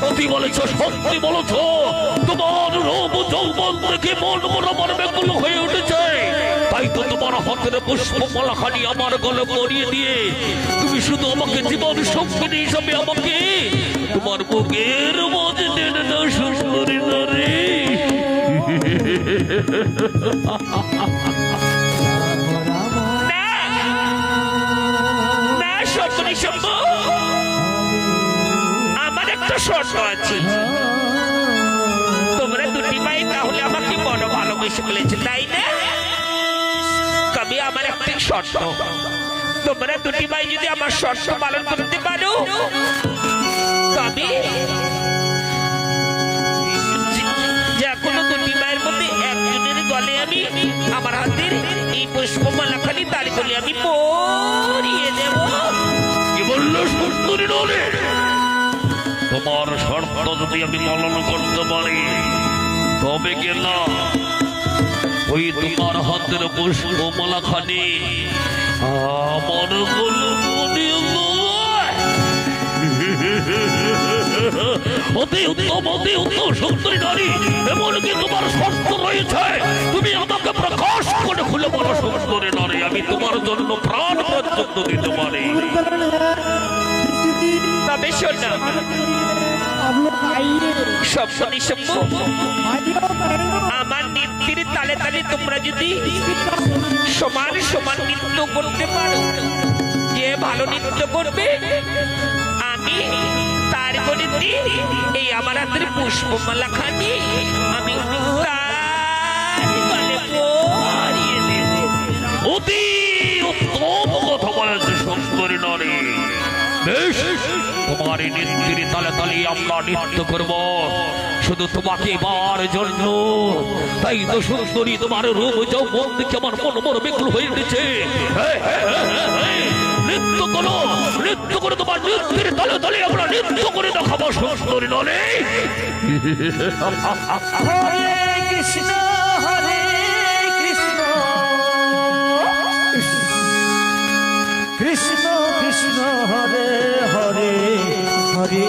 সত্যি বলেছো, সত্যি বলেছো। তোমার রূপ যৌবন দেখে মন আমার ব্যাকুল হয়ে উঠেছে। তাই তো তোমার হাতের পুষ্পমালাখানি আমার গলে পরিয়ে দিয়ে তুমি শুধু আমাকে জীবন সঙ্গিনী হিসাবে আমাকে তোমার বুকের মধ্যে টেনে দাও সুন্দরী নারী। আমার একটা শর্ত আছে, তোমরা দুটি ভাই তাহলে আমাকে বড় ভালোবেসে ফেলেছে, তাই না? কবি আমার একটা শর্ত, তোমরা দুটি ভাই যদি আমার শর্ত পালন করতে পারো তবে যে কোনো দুটি ভাইয়ের মধ্যে একজনের গলে আমি আমার হাতের এই পুষ্পমালাখানি তালি তুলে আমি পরিয়ে দেব। কি বললো সুন্দরী নলে? তোমার শর্ত যদি আমি পালন করতে পারি তবে কে না ওই তোমার হাতের পুষ্পমালাখানি আমার অতি উত্তম, অতি উত্তম সুন্দরী নারী। এমনকি তোমার শর্ত রয়েছে, তুমি আমাকে প্রকাশ করে খুলে বলো সুন্দরী নারী, আমি তোমার জন্য প্রাণ পর্যন্ত দিতে পারি। তবে শোনো, আমার নৃত্যের তালে তালে তোমরা যদি সমান সমান নৃত্য করতে পারো, যে ভালো নৃত্য করবে আমি তার গণিতে এই আমার হাতের পুষ্পমালাখানি আমি অতি উত্তম কথা বলেছে সুন্দরী নারী। বেশ, তোমার এই নৃত্যের তালে তালে আমরা নৃত্য করব শুধু তোমাকে এবার জন্য। তাই তো সুন্দরী, তোমার রূপ যৌবন দেখে আমার মন বেকুল হয়ে উঠেছে। নৃত্য করো, নৃত্য করে তোমার নৃত্যের তালে তালে আমরা নৃত্য করে দেখাবো সুন্দরী নলে। হরে কৃষ্ণ, হরে কৃষ্ণ, কৃষ্ণ কৃষ্ণ হরে হরে, হরে